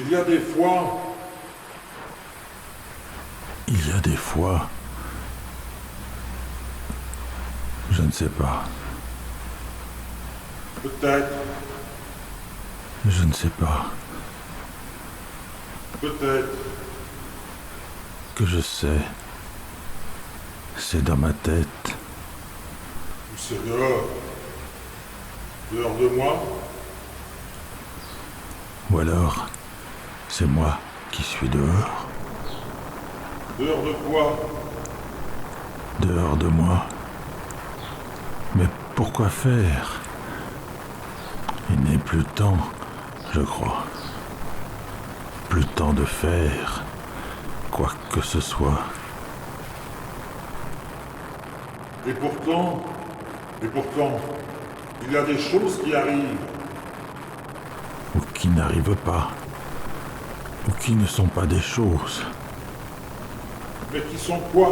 Il y a des fois, Il y a des fois... Je ne sais pas. peut-être, Je ne sais pas. peut-être, Que je sais. C'est dans ma tête. ou c'est dehors. Dehors de moi, Ou alors, c'est moi qui suis dehors. dehors de quoi? Dehors de moi. Mais pourquoi faire? Il n'est plus temps, je crois. Plus temps de faire quoi que ce soit. Et pourtant, il y a des choses qui arrivent. Ou qui n'arrivent pas. Ou qui ne sont pas des choses. Mais qui sont quoi?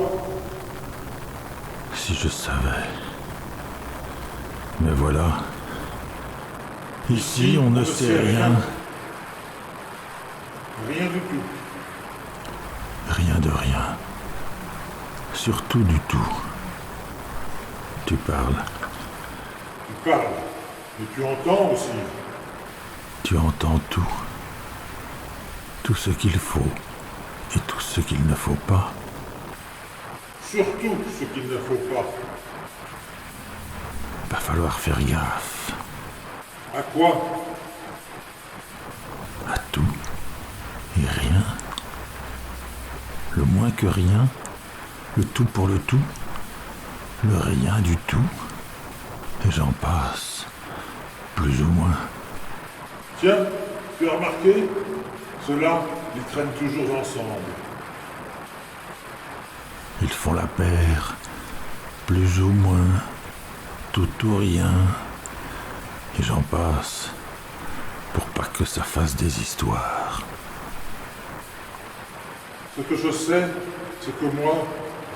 Si je savais. Mais voilà. Ici, on ne sait rien. Rien du tout. Rien de rien. Surtout du tout. Tu parles. Tu parles, mais tu entends aussi. Tu entends tout. Tout ce qu'il faut. Et tout ce qu'il ne faut pas. Surtout ce qu'il ne faut pas. Va falloir faire gaffe. À quoi? À tout. Et rien. Le moins que rien. Le tout pour le tout. Le rien du tout. Et j'en passe. Plus ou moins. Tiens, tu as remarqué? Ceux-là, ils traînent toujours ensemble. Ils font la paire. Plus ou moins. Tout ou rien. Et j'en passe. Pour pas que ça fasse des histoires. Ce que je sais, c'est que moi,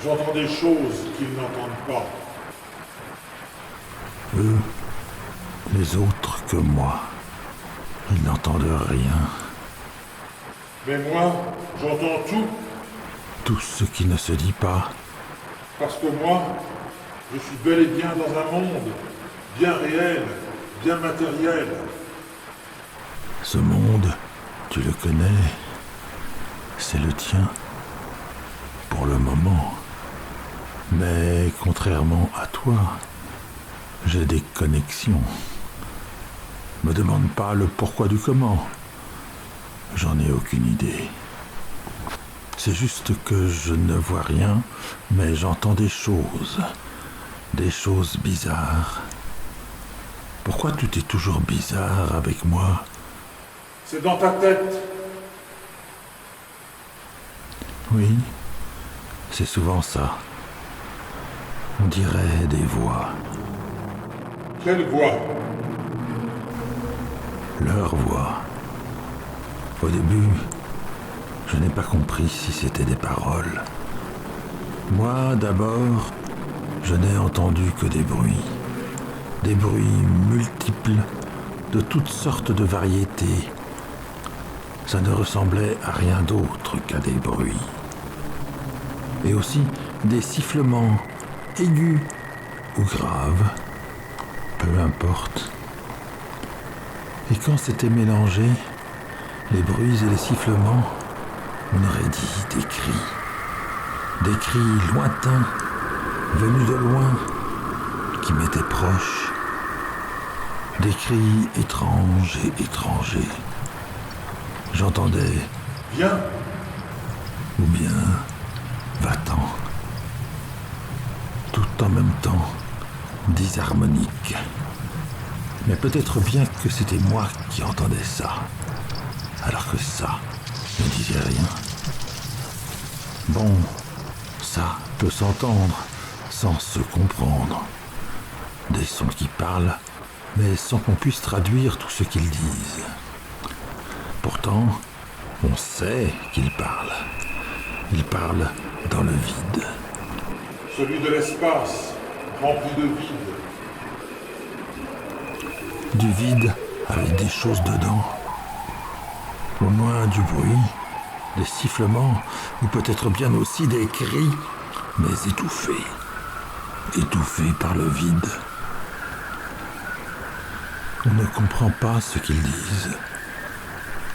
j'entends des choses qu'ils n'entendent pas. Eux, les autres que moi, ils n'entendent rien. Mais moi, j'entends tout, Tout ce qui ne se dit pas. parce que moi, je suis bel et bien dans un monde bien réel, bien matériel. Ce monde, tu le connais. C'est le tien. Pour le moment. Mais contrairement à toi, j'ai des connexions. Me demande pas le pourquoi du comment. J'en ai aucune idée. C'est juste que je ne vois rien, mais j'entends des choses. Des choses bizarres. Pourquoi tout est toujours bizarre avec moi? C'est dans ta tête. Oui, c'est souvent ça. On dirait des voix. Quelle voix? Leur voix. Au début, je n'ai pas compris si c'était des paroles. Moi, d'abord, je n'ai entendu que des bruits. Des bruits multiples, de toutes sortes de variétés. Ça ne ressemblait à rien d'autre qu'à des bruits. Et aussi des sifflements aigus ou graves, peu importe. Et quand c'était mélangé, les bruits et les sifflements, on aurait dit des cris. Des cris lointains, venus de loin, qui m'étaient proches. Des cris étranges et étrangers. J'entendais « Viens, ou bien « va-t'en ». Tout en même temps, disharmonique. Mais peut-être bien que c'était moi qui entendais ça, alors que ça ne disait rien. Bon, ça peut s'entendre sans se comprendre. Des sons qui parlent, mais sans qu'on puisse traduire tout ce qu'ils disent. Pourtant, on sait qu'ils parlent. Ils parlent dans le vide. celui de l'espace, rempli de vide. Du vide avec des choses dedans. Au loin du bruit, des sifflements, ou peut-être bien aussi des cris, mais étouffés, étouffés par le vide. On ne comprend pas ce qu'ils disent,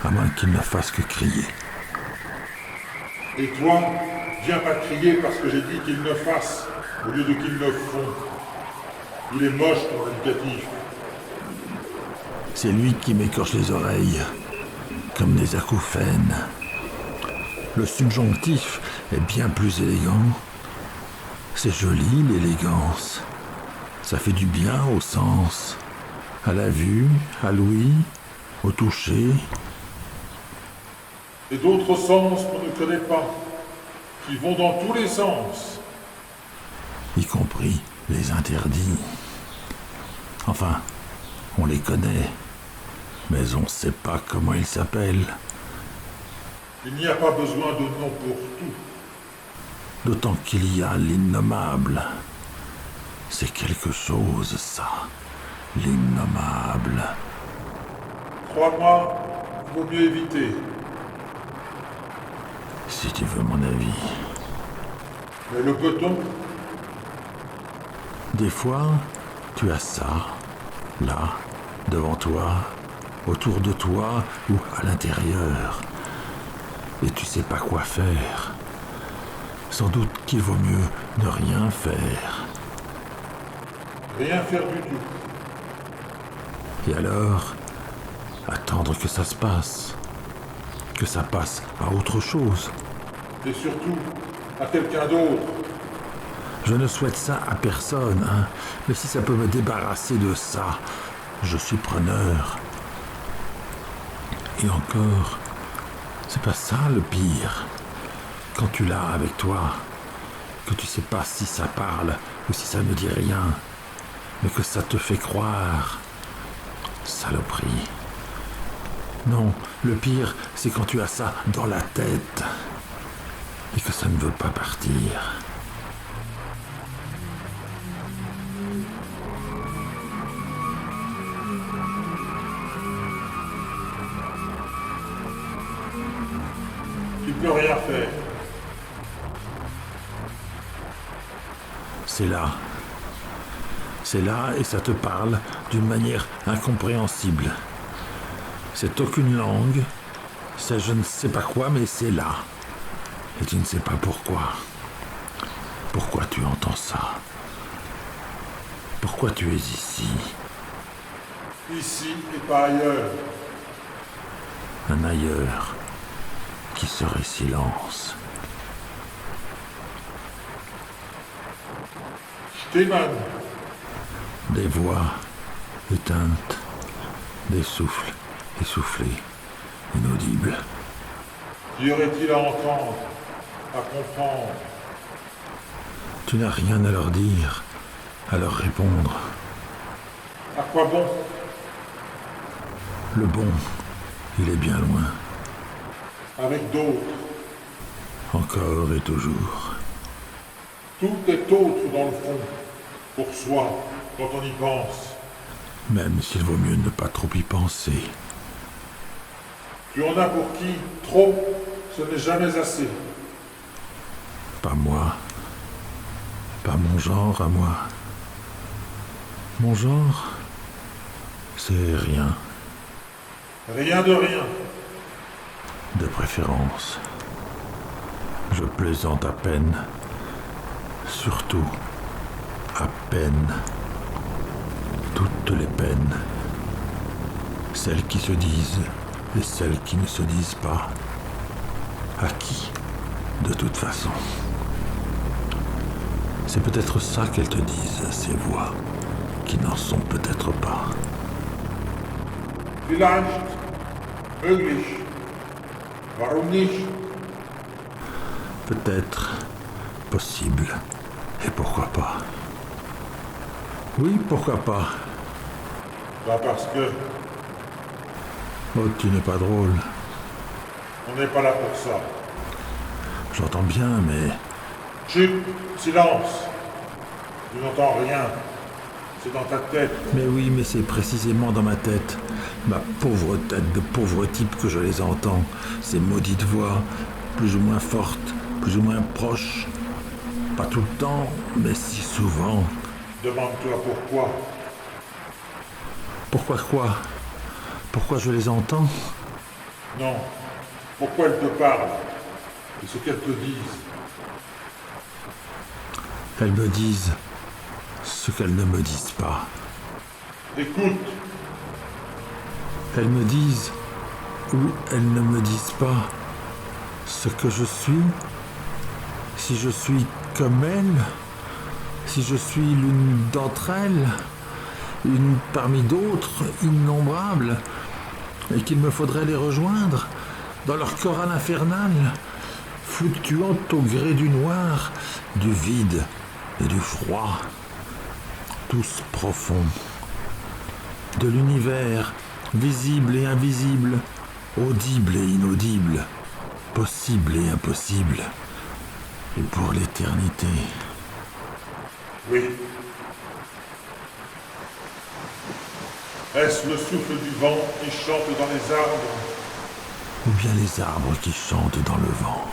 à moins qu'ils ne fassent que crier. Et toi, viens pas crier parce que j'ai dit qu'ils ne fassent, au lieu de qu'ils ne font. Il est moche ton éducatif. C'est lui qui m'écorche les oreilles, comme des acouphènes. Le subjonctif est bien plus élégant. C'est joli, l'élégance. Ça fait du bien au sens, à la vue, à l'ouïe, au toucher. Et d'autres sens qu'on ne connaît pas, qui vont dans tous les sens. Y compris les interdits. Enfin, on les connaît, mais on ne sait pas comment ils s'appellent. Il n'y a pas besoin de nom pour tout. D'autant qu'il y a l'innommable. C'est quelque chose, ça. L'innommable. Crois-moi, il vaut mieux éviter. Si tu veux mon avis. Mais le coton, Des fois, tu as ça, là, devant toi, autour de toi ou à l'intérieur. Et tu sais pas quoi faire. Sans doute qu'il vaut mieux ne rien faire. rien faire du tout. Et alors, attendre que ça se passe. Que ça passe à autre chose. Et surtout, à quelqu'un d'autre. Je ne souhaite ça à personne, hein. Mais si ça peut me débarrasser de ça, je suis preneur. Et encore, c'est pas ça le pire. Quand tu l'as avec toi, que tu sais pas si ça parle ou si ça ne dit rien, mais que ça te fait croire. Saloperie. Non, le pire, c'est quand tu as ça dans la tête et que ça ne veut pas partir. Tu peux rien faire. C'est là. C'est là et ça te parle d'une manière incompréhensible. C'est aucune langue, c'est je ne sais pas quoi, mais c'est là. Et tu ne sais pas pourquoi. Pourquoi tu entends ça? Pourquoi tu es ici? Ici et pas ailleurs. Un ailleurs qui serait silence. Je t'émane. Des voix éteintes, des souffles essoufflés, inaudibles. Qu'y aurait-il à entendre, à comprendre? Tu n'as rien à leur dire, à leur répondre. À quoi bon? Le bon, il est bien loin, Avec d'autres. encore et toujours. Tout est autre dans le fond. Pour soi, quand on y pense. Même s'il vaut mieux ne pas trop y penser. Tu en as pour qui trop, ce n'est jamais assez. Pas moi. Pas mon genre à moi. Mon genre, c'est rien, Rien de rien. de préférence. Je plaisante à peine. Surtout, à peine. Toutes les peines. Celles qui se disent et celles qui ne se disent pas. À qui, de toute façon. C'est peut-être ça qu'elles te disent, ces voix, qui n'en sont peut-être pas. Vielleicht, möglich, warum nicht? Peut-être, possible, et pourquoi pas. Oui, pourquoi pas. Bah parce que Oh, tu n'es pas drôle. on n'est pas là pour ça. J'entends bien, mais Chut, silence. Tu n'entends rien. C'est dans ta tête. Mais oui, mais c'est précisément dans ma tête, ma pauvre tête de pauvre type que je les entends, ces maudites voix, plus ou moins fortes, plus ou moins proches. Pas tout le temps, mais si souvent. Demande-toi pourquoi. Pourquoi quoi? Pourquoi je les entends? Non. Pourquoi elles te parlent et ce qu'elles te disent. Elles me disent ce qu'elles ne me disent pas. Écoute, Elles me disent, ou elles ne me disent pas, ce que je suis, si je suis comme elles, si je suis l'une d'entre elles, une parmi d'autres, innombrables, et qu'il me faudrait les rejoindre dans leur chorale infernale, fluctuant au gré du noir, du vide et du froid, tous profonds, de l'univers, visible et invisible, audible et inaudible, possible et impossible, et pour l'éternité. oui. Est-ce le souffle du vent qui chante dans les arbres? Ou bien les arbres qui chantent dans le vent.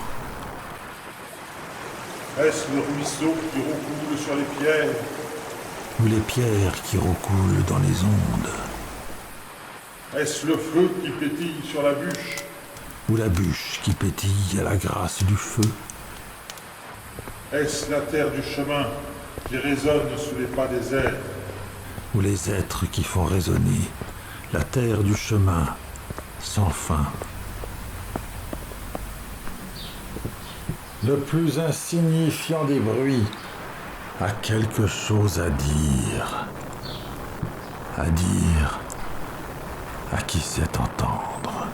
Est-ce le ruisseau qui recoule sur les pierres? Ou les pierres qui recoulent dans les ondes. Est-ce le feu qui pétille sur la bûche? Ou la bûche qui pétille à la grâce du feu. Est-ce la terre du chemin qui résonne sous les pas des êtres? Ou les êtres qui font résonner la terre du chemin sans fin. Le plus insignifiant des bruits a quelque chose à dire. À dire à qui sait entendre.